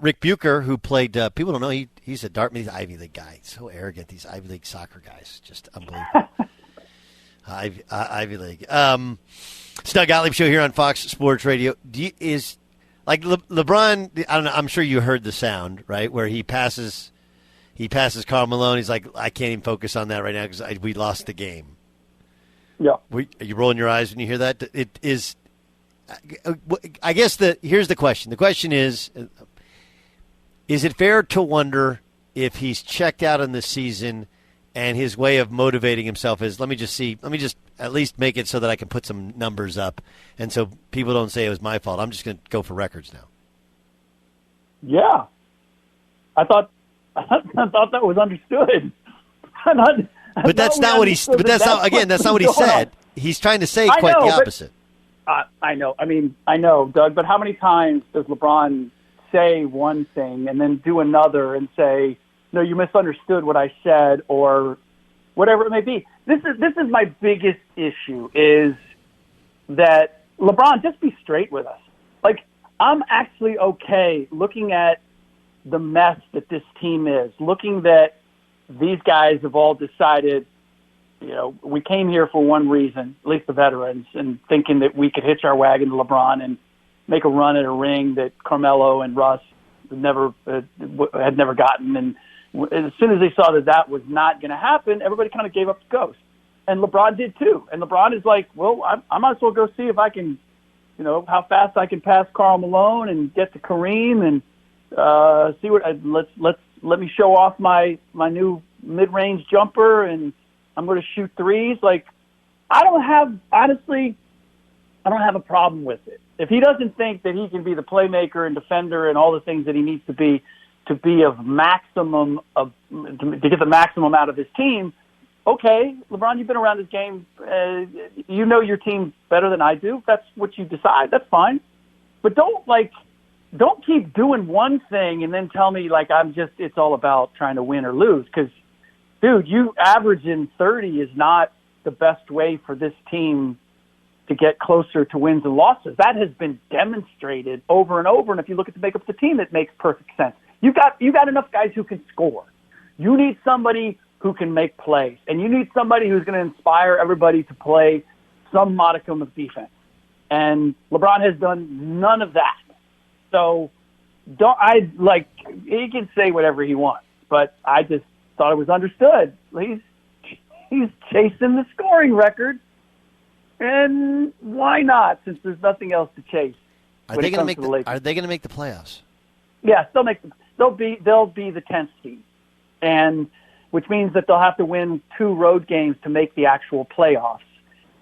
Rick Bucher, who played, people don't know, he's a Dartmouth Ivy League guy. He's so arrogant, these Ivy League soccer guys. Just unbelievable. Ivy League. It's Doug Gottlieb Show here on Fox Sports Radio. LeBron, I don't know, I'm sure you heard the sound, right, where he passes Karl Malone. He's like, I can't even focus on that right now because we lost the game. Yeah. Are you rolling your eyes when you hear that? It is. I guess here's the question. The question is it fair to wonder if he's checked out in this season and his way of motivating himself is, let me just at least make it so that I can put some numbers up and so people don't say it was my fault. I'm just going to go for records now. Yeah. I thought that was understood. But that's not what he said. He's trying to say quite the opposite. I know. I know, Doug, but how many times does LeBron say one thing and then do another and say, no, you misunderstood what I said, or whatever it may be? This is my biggest issue, is that LeBron, just be straight with us. Like, I'm actually okay looking at the mess that this team is, looking that these guys have all decided, we came here for one reason, at least the veterans, and thinking that we could hitch our wagon to LeBron and make a run at a ring that Carmelo and Russ had never gotten. And as soon as they saw that was not going to happen, everybody kind of gave up the ghost. And LeBron did too. And LeBron is like, well, I might as well go see if I can, how fast I can pass Karl Malone and get to Kareem and see what. Let me show off my new mid-range jumper, and I'm going to shoot threes. Like, I don't have a problem with it. If he doesn't think that he can be the playmaker and defender and all the things that he needs to be to get the maximum out of his team, okay, LeBron, you've been around this game. You know your team better than I do. If that's what you decide, that's fine. But don't keep doing one thing and then tell me it's all about trying to win or lose. Because, dude, you averaging 30 is not the best way for this team to get closer to wins and losses. That has been demonstrated over and over. And if you look at the makeup of the team, it makes perfect sense. You got enough guys who can score. You need somebody who can make plays, and you need somebody who's going to inspire everybody to play some modicum of defense. And LeBron has done none of that. So he can say whatever he wants, but I just thought it was understood. He's chasing the scoring record, and why not, since there's nothing else to chase? Are they going to make the playoffs? Yes, they'll be the 10th seed, and which means that they'll have to win 2 road games to make the actual playoffs.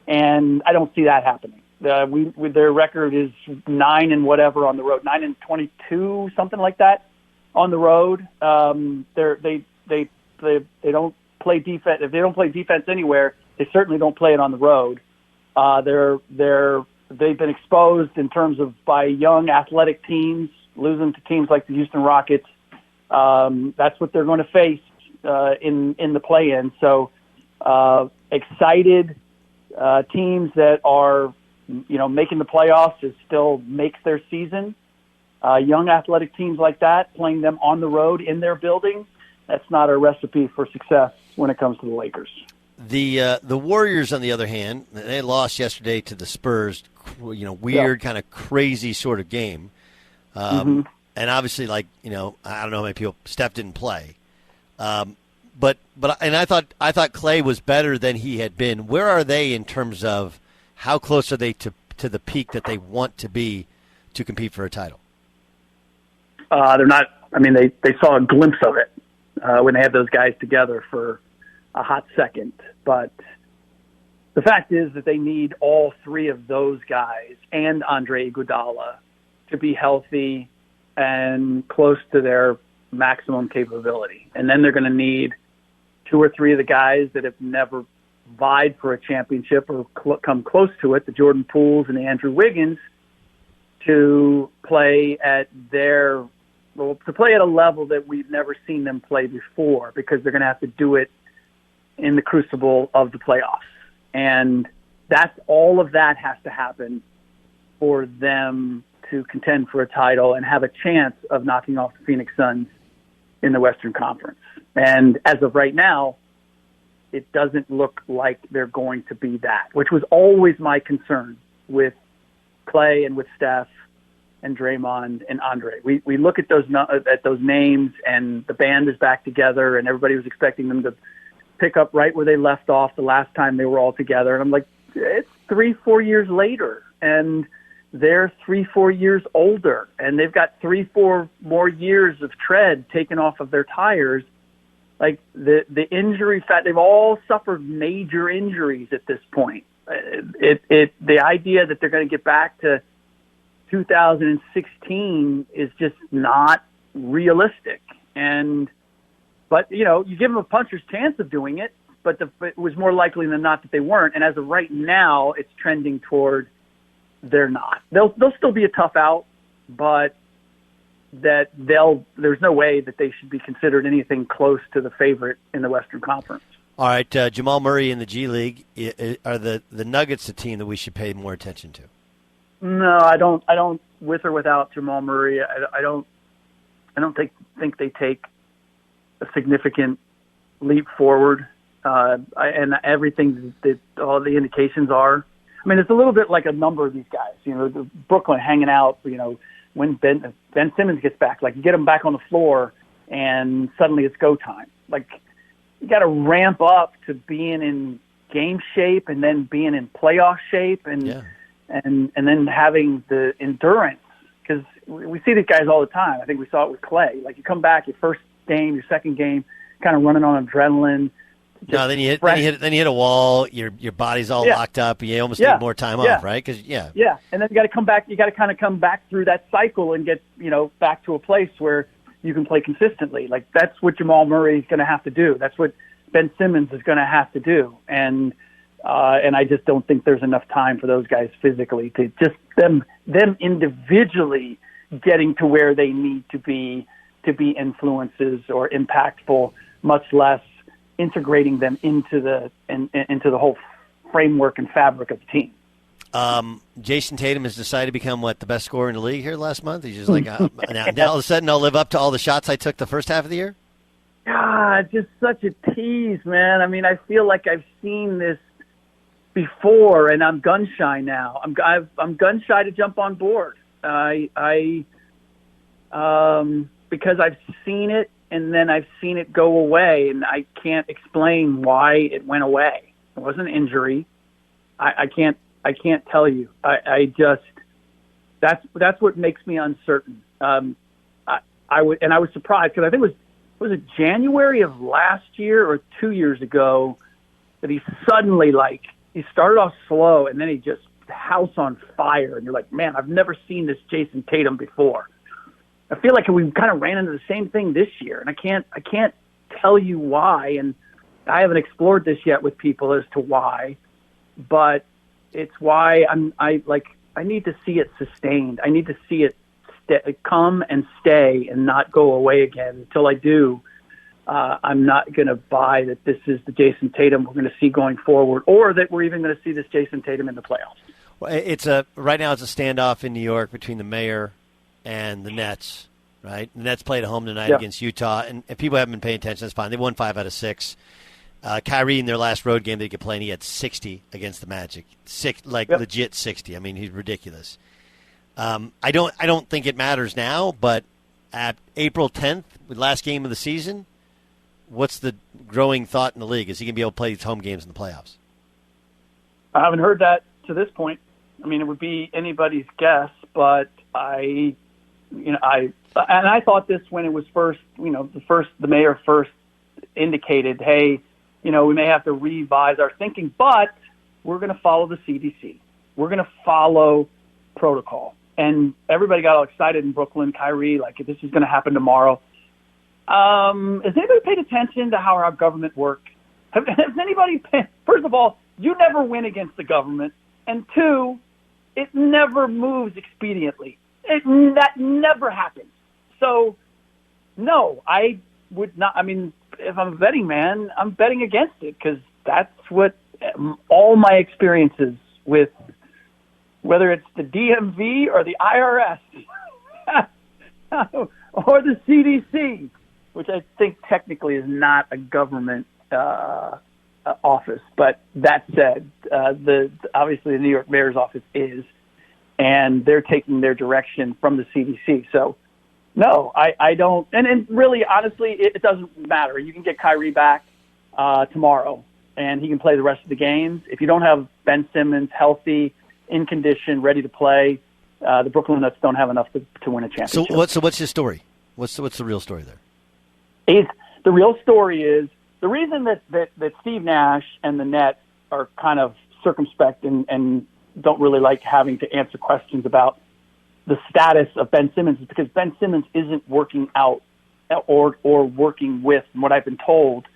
And I don't see that happening. Their record is 9 and whatever on the road, 9 and 22, something like that on the road. They don't play defense. If they don't play defense anywhere, they certainly don't play it on the road. They've been exposed in terms of by young athletic teams, losing to teams like the Houston Rockets. That's what they're going to face in the play-in. So excited teams that are making the playoffs, it still makes their season. Young athletic teams like that, playing them on the road in their building, that's not a recipe for success when it comes to the Lakers. The Warriors, on the other hand, they lost yesterday to the Spurs. Weird, kind of crazy sort of game. And obviously, I don't know how many people. Steph didn't play, but I thought Clay was better than he had been. Where are they in terms of how close are they to the peak that they want to be to compete for a title? They're not. I mean, they saw a glimpse of it when they had those guys together for a hot second. But the fact is that they need all 3 of those guys and Andre Iguodala to be healthy and close to their maximum capability. And then they're going to need 2 or 3 of the guys that have never vied for a championship or come close to it, the Jordan Pooles and the Andrew Wiggins, to play at a level that we've never seen them play before, because they're going to have to do it in the crucible of the playoffs. And all of that has to happen for them to contend for a title and have a chance of knocking off the Phoenix Suns in the Western Conference. And as of right now, it doesn't look like they're going to be that, which was always my concern with Clay and with Steph and Draymond and Andre. We look at those names, and the band is back together, and everybody was expecting them to pick up right where they left off the last time they were all together. And I'm like, it's 3-4 years later, and they're 3-4 years older, and they've got 3-4 more years of tread taken off of their tires. Like the injury fact, they've all suffered major injuries at this point. The idea that they're going to get back to 2016 is just not realistic. But you give them a puncher's chance of doing it, but it was more likely than not that they weren't. And as of right now, it's trending toward they're not. They'll still be a tough out, but there's no way that they should be considered anything close to the favorite in the Western Conference. All right, Jamal Murray in the G League, are the Nuggets a team that we should pay more attention to? No, I don't. With or without Jamal Murray, I don't think they take a significant leap forward. And everything that all the indications are. I mean, it's a little bit like a number of these guys. Brooklyn hanging out. When Ben Simmons gets back, like you get him back on the floor, and suddenly it's go time. Like you got to ramp up to being in game shape, and then being in playoff shape, and then having the endurance. Because we see these guys all the time. I think we saw it with Clay. Like you come back, your first game, your second game, kind of running on adrenaline. No, then you hit a wall. Your body's all locked up. You almost need more time off, right? Because and then you got to come back. You got to kind of come back through that cycle and get back to a place where you can play consistently. Like that's what Jamal Murray is going to have to do. That's what Ben Simmons is going to have to do. And I just don't think there's enough time for those guys physically to just them individually getting to where they need to be influences or impactful, much less integrating them into the whole framework and fabric of the team. Jason Tatum has decided to become the best scorer in the league here last month. He's just like, now all of a sudden I'll live up to all the shots I took the first half of the year. God, just such a tease, man. I mean, I feel like I've seen this before, and I'm gun shy now. I'm gun shy to jump on board. Because I've seen it. And then I've seen it go away, and I can't explain why it went away. It wasn't an injury. I can't tell you. I just that's what makes me uncertain. I was surprised because I think was it January of last year or 2 years ago that he suddenly he started off slow and then he just house on fire, and you're like, man, I've never seen this Jason Tatum before. I feel like we kind of ran into the same thing this year, and I can't tell you why, and I haven't explored this yet with people as to why, but it's why I need to see it sustained. I need to see it come and stay and not go away again. Until I do, I'm not going to buy that this is the Jason Tatum we're going to see going forward, or that we're even going to see this Jason Tatum in the playoffs. Well, right now it's a standoff in New York between the mayor and the Nets, right? The Nets played at home tonight against Utah, and people haven't been paying attention. That's fine. They won 5 out of 6. Kyrie, in their last road game they could play, and he had 60 against the Magic. Legit 60. I mean, he's ridiculous. I don't think it matters now, but at April 10th, last game of the season, what's the growing thought in the league? Is he going to be able to play his home games in the playoffs? I haven't heard that to this point. I mean, it would be anybody's guess, but I thought this when it was first, the mayor first indicated, hey, we may have to revise our thinking, but we're going to follow the CDC. We're going to follow protocol. And everybody got all excited in Brooklyn, Kyrie, like this is going to happen tomorrow. Has anybody paid attention to how our government works? Has anybody first of all, you never win against the government. And 2, it never moves expediently. That never happens. So, no, I would not. I mean, if I'm a betting man, I'm betting against it because that's what all my experiences with whether it's the DMV or the IRS or the CDC, which I think technically is not a government office. But that said, obviously the New York Mayor's office is, and they're taking their direction from the CDC. So, no, I don't. And really, honestly, it doesn't matter. You can get Kyrie back tomorrow, and he can play the rest of the games. If you don't have Ben Simmons healthy, in condition, ready to play, the Brooklyn Nets don't have enough to win a championship. So what's his story? What's the real story there? The real story is the reason that Steve Nash and the Nets are kind of circumspect and don't really like having to answer questions about the status of Ben Simmons is because Ben Simmons isn't working out or working with, from what I've been told,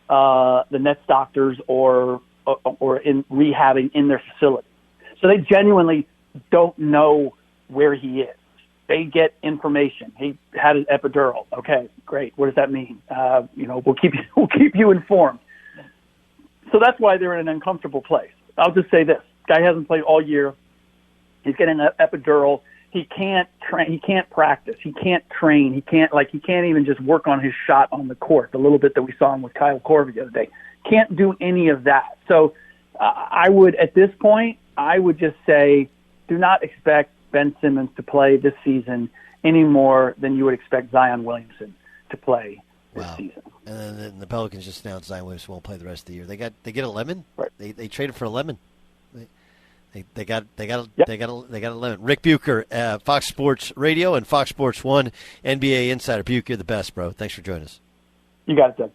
the Nets doctors or in rehabbing in their facility. So they genuinely don't know where he is. They get information. He had an epidural. Okay, great. What does that mean? We'll keep you informed. So that's why they're in an uncomfortable place. I'll just say this: guy hasn't played all year. He's getting an epidural. He can't train. He can't practice. He can't train. He can't even just work on his shot on the court. The little bit that we saw him with Kyle Korver the other day. Can't do any of that. So I would, at this point, I would just say, do not expect Ben Simmons to play this season any more than you would expect Zion Williamson to play this season. And then the Pelicans just announced Zion Williamson won't play the rest of the year. They get a lemon. Right. They traded for a lemon. They got a lemon. Rick Bucher, Fox Sports Radio and Fox Sports 1 NBA insider. Bucher, you're the best, bro. Thanks for joining us. You got it, Doug.